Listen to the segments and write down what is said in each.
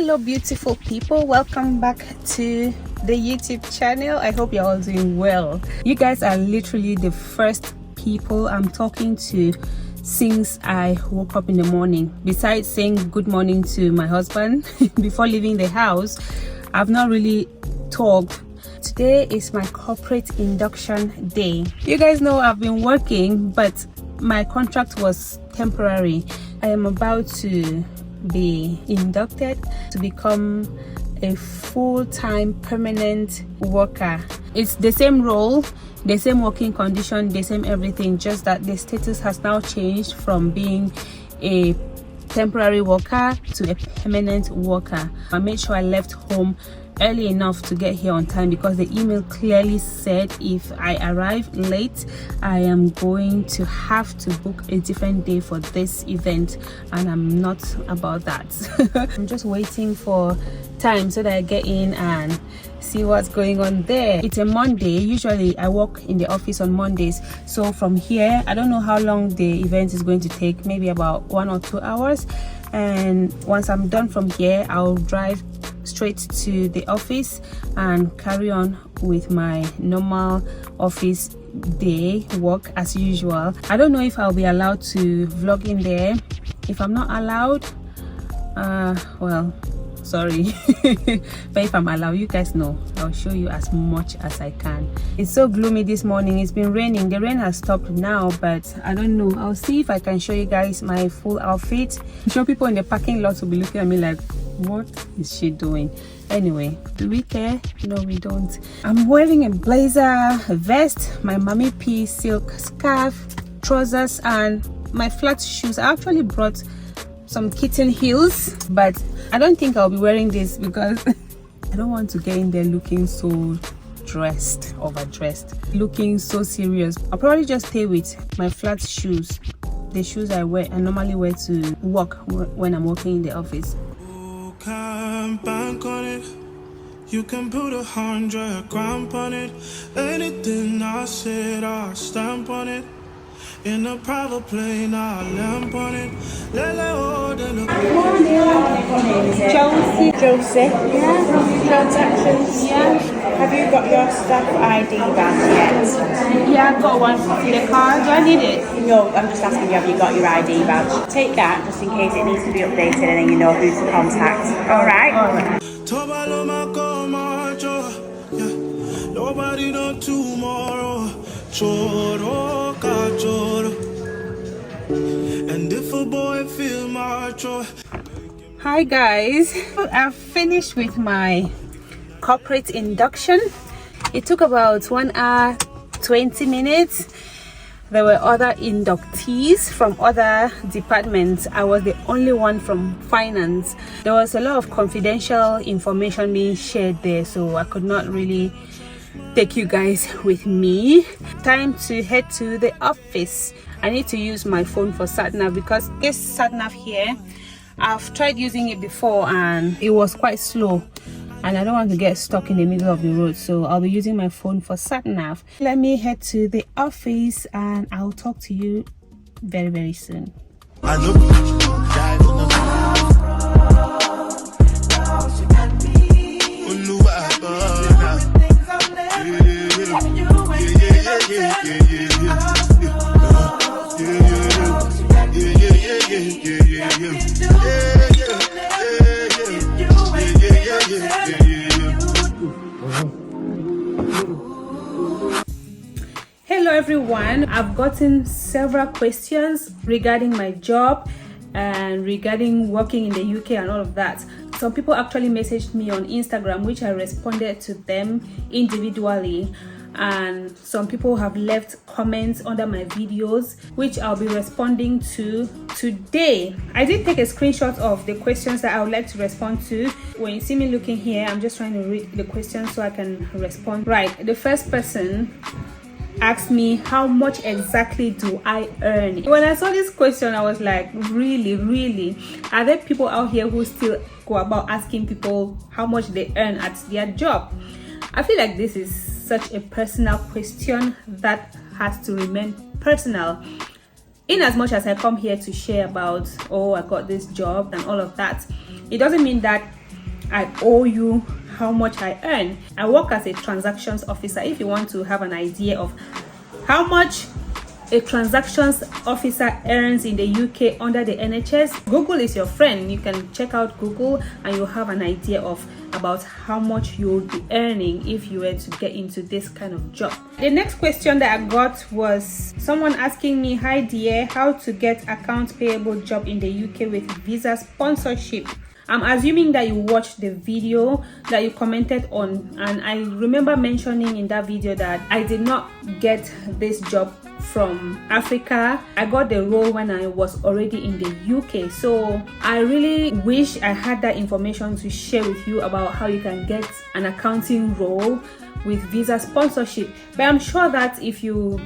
Hello beautiful people, welcome back to the YouTube channel. I hope you're all doing well. You guys are literally the first people I'm talking to since I woke up in the morning. Besides saying good morning to my husband before leaving the house, I've not really talked. Today is my corporate induction day. You guys know I've been working, but my contract was temporary. I am about to be inducted to become a full-time permanent worker. It's the same role, the same working condition, the same everything, just that the status has now changed from being a temporary worker to a permanent worker. I made sure I left home early enough to get here on time because the email clearly said if I arrive late, I am going to have to book a different day for this event, and I'm not about that. I'm just waiting for time so that I get in and see what's going on there. It's a Monday. Usually I work in the office on Mondays, so from here I don't know how long the event is going to take, maybe about 1 or 2 hours, and once I'm done from here I'll drive straight to the office and carry on with my normal office day work as usual. I don't know if I'll be allowed to vlog in there. If I'm not allowed, well, sorry. But if I'm allowed, you guys know I'll show you as much as I can. It's so gloomy this morning. It's been raining. The rain has stopped now, but I don't know. I'll see if I can show you guys my full outfit. I'm sure people in the parking lot will be looking at me like, what is she doing? Anyway, do we care? No, we don't. I'm wearing a blazer, a vest, my mommy P silk scarf, trousers, and my flat shoes. I actually brought some kitten heels, but I don't think I'll be wearing this because I don't want to get in there looking so overdressed, looking so serious. I'll probably just stay with my flat shoes, the shoes I normally wear to work when I'm working in the office. Can bank on it. You can put 100 grand on it. Anything I said, I'll stamp on it. In a private plane, I'll lamp on it. Josie. Yeah. Transactions. Yeah. Have you got your staff ID badge yet? Yeah, I've got one for the car. Do I need it? No, I'm just asking you, have you got your ID badge? Take that just in case it needs to be updated and then you know who to contact. Alright? Alright. Nobody know tomorrow. And if a boy feel my joy. Hi guys, I've finished with my corporate induction. It took about 1 hour 20 minutes. There were other inductees from other departments. I was the only one from finance. There was a lot of confidential information being shared there, so I could not really take you guys with me. Time to head to the office. I need to use my phone for sat-nav because this sat-nav here, I've tried using it before and it was quite slow, and I don't want to get stuck in the middle of the road, so I'll be using my phone for sat-nav. Let me head to the office and I'll talk to you very, very soon. I know. Hello everyone, I've gotten several questions regarding my job and regarding working in the UK and all of that. Some people actually messaged me on Instagram, which I responded to them individually, and some people have left comments under my videos, which I'll be responding to today. I did take a screenshot of the questions that I would like to respond to. When you see me looking here, I'm just trying to read the questions so I can respond. Right, the first person asked me, how much exactly do I earn? When I saw this question, I was like, really? Are there people out here who still go about asking people how much they earn at their job? I feel like this is such a personal question that has to remain personal. In as much as I come here to share about, oh, I got this job and all of that, it doesn't mean that I owe you how much I earn. I work as a transactions officer. If you want to have an idea of how much a transactions officer earns in the UK under the NHS, Google is your friend. You can check out Google and you'll have an idea of about how much you'll be earning if you were to get into this kind of job. The next question that I got was someone asking me, hi dear, how to get account payable job in the UK with visa sponsorship. I'm assuming that you watched the video that you commented on, and I remember mentioning in that video that I did not get this job from Africa. I got the role when I was already in the UK, so I really wish I had that information to share with you about how you can get an accounting role with visa sponsorship. But I'm sure that if you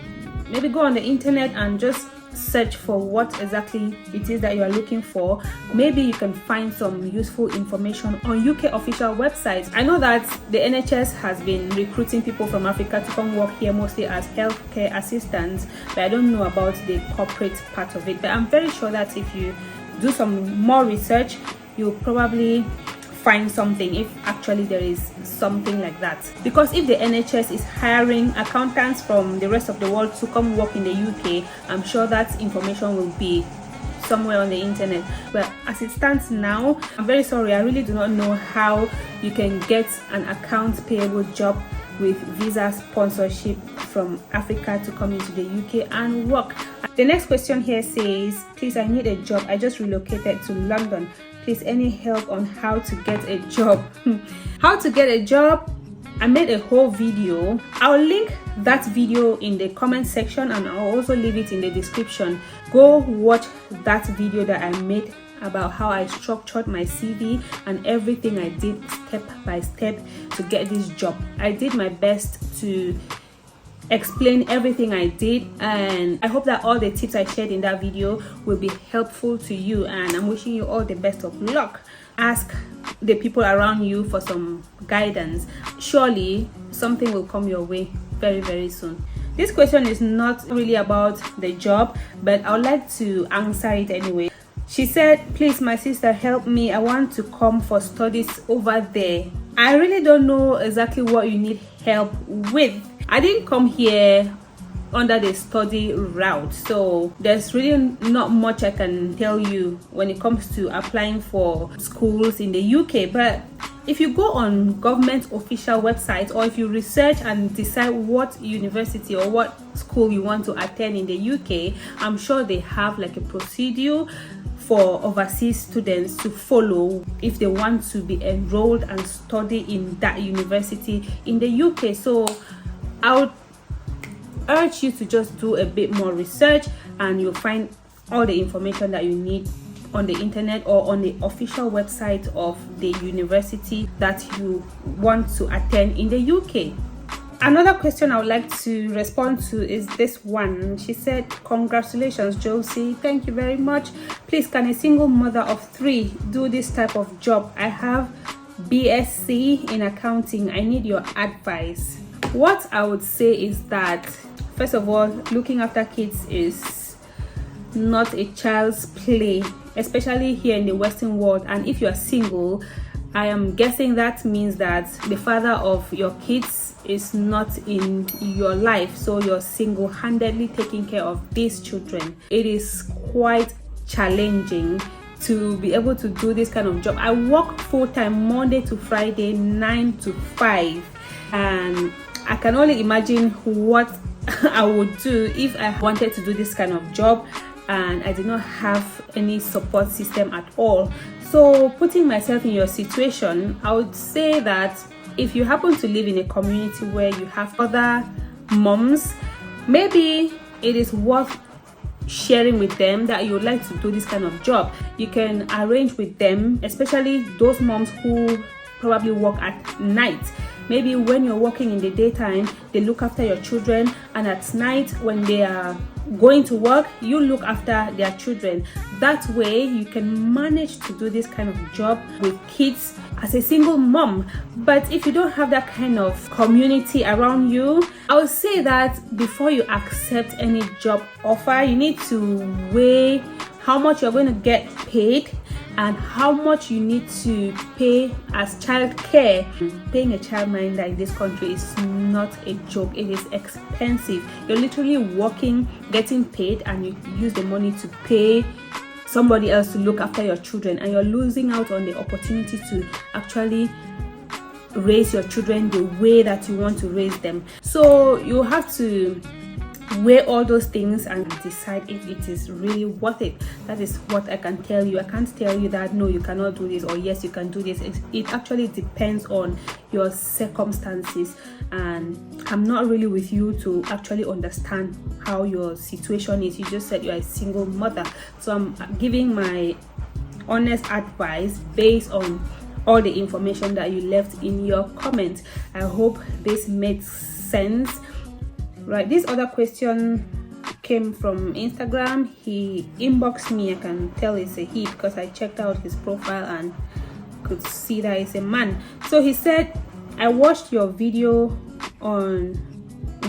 maybe go on the internet and just search for what exactly it is that you are looking for, maybe you can find some useful information on UK official websites. I know that the NHS has been recruiting people from Africa to come work here mostly as healthcare assistants, but I don't know about the corporate part of it. But I'm very sure that if you do some more research, you'll probably find something, if actually there is something like that. Because if the NHS is hiring accountants from the rest of the world to come work in the UK, I'm sure that information will be somewhere on the internet. But as it stands now, I'm very sorry, I really do not know how you can get an account payable job with visa sponsorship from Africa to come into the UK and work. The next question here says, please, I need a job. I just relocated to London. Please, any help on how to get a job? How to get a job? I made a whole video. I'll link that video in the comment section and I'll also leave it in the description. Go watch that video that I made about how I structured my CV and everything I did step by step to get this job. I did my best to explain everything I did, and I hope that all the tips I shared in that video will be helpful to you, and I'm wishing you all the best of luck. Ask the people around you for some guidance. Surely something will come your way very, very soon. This question is not really about the job, but I would like to answer it anyway. She said, please, my sister, help me. I want to come for studies over there. I really don't know exactly what you need help with. I didn't come here under the study route, so there's really not much I can tell you when it comes to applying for schools in the UK. But if you go on government official websites, or if you research and decide what university or what school you want to attend in the UK, I'm sure they have like a procedure for overseas students to follow if they want to be enrolled and study in that university in the UK. So I would urge you to just do a bit more research and you'll find all the information that you need on the internet or on the official website of the university that you want to attend in the UK. Another question I would like to respond to is this one. She said, congratulations, Josie. Thank you very much. Please, can a single mother of 3 do this type of job? I have BSc in accounting. I need your advice. What I would say is that, first of all, looking after kids is not a child's play, especially here in the Western world. And if you are single, I am guessing that means that the father of your kids is not in your life, so you're single-handedly taking care of these children. It is quite challenging to be able to do this kind of job. I work full-time Monday to Friday, 9 to 5, and I can only imagine what I would do if I wanted to do this kind of job and I did not have any support system at all. So putting myself in your situation, I would say that if you happen to live in a community where you have other moms, maybe it is worth sharing with them that you would like to do this kind of job. You can arrange with them, especially those moms who probably work at night. Maybe when you're working in the daytime, they look after your children, and at night when they are going to work, you look after their children. That way you can manage to do this kind of job with kids as a single mom. But if you don't have that kind of community around you, I would say that before you accept any job offer, you need to weigh how much you're going to get paid and how much you need to pay as childcare. Paying a childminder in this country is not a joke. It is expensive. You're literally working, getting paid, and you use the money to pay somebody else to look after your children, and you're losing out on the opportunity to actually raise your children the way that you want to raise them. So you have to weigh all those things and decide if it is really worth it. That is what I can tell you. I can't tell you that no, you cannot do this, or yes, you can do this. It actually depends on your circumstances, and I'm not really with you to actually understand how your situation is. You just said you're a single mother, so I'm giving my honest advice based on all the information that you left in your comments. I hope this makes sense. Right, this other question came from Instagram. He inboxed me. I can tell it's a he because I checked out his profile and could see that it's a man. So he said, I watched your video on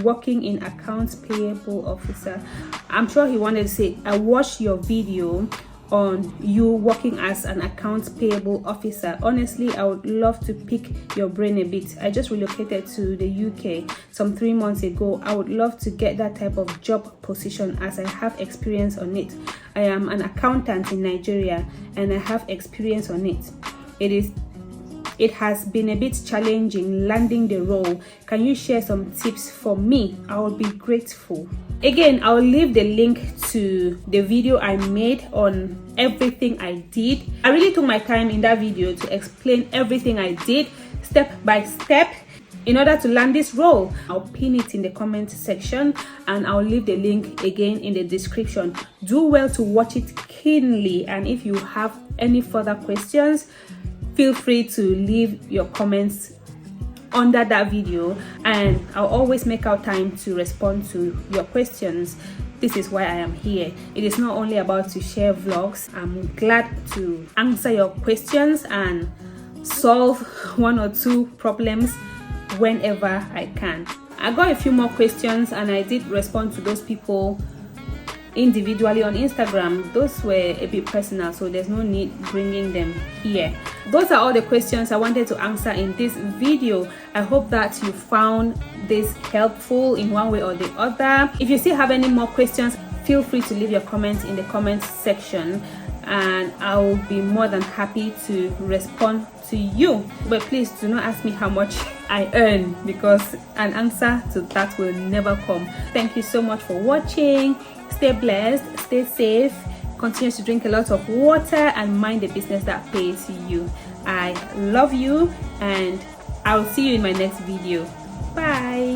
working in accounts payable officer. I'm sure he wanted to say, I watched your video on you working as an accounts payable officer. Honestly, I would love to pick your brain a bit. I just relocated to the UK some 3 months ago. I would love to get that type of job position as I have experience on it. I am an accountant in Nigeria and I have experience on it. It has been a bit challenging landing the role. Can you share some tips for me? I would be grateful. Again, I'll leave the link to the video I made on everything I did. I really took my time in that video to explain everything I did step by step in order to land this role. I'll pin it in the comment section and I'll leave the link again in the description. Do well to watch it keenly, and if you have any further questions, feel free to leave your comments under that video and I'll always make out time to respond to your questions. This is why I am here. It is not only about to share vlogs. I'm glad to answer your questions and solve 1 or 2 problems whenever I can. I got a few more questions and I did respond to those people individually on Instagram. Those were a bit personal, so there's no need bringing them here. Those are all the questions I wanted to answer in this video. I hope that you found this helpful in one way or the other. If you still have any more questions, feel free to leave your comments in the comments section and I will be more than happy to respond to you. But please do not ask me how much I earn, because an answer to that will never come. Thank you so much for watching. Stay blessed, stay safe, continue to drink a lot of water and mind the business that pays you. I love you and I'll see you in my next video. Bye.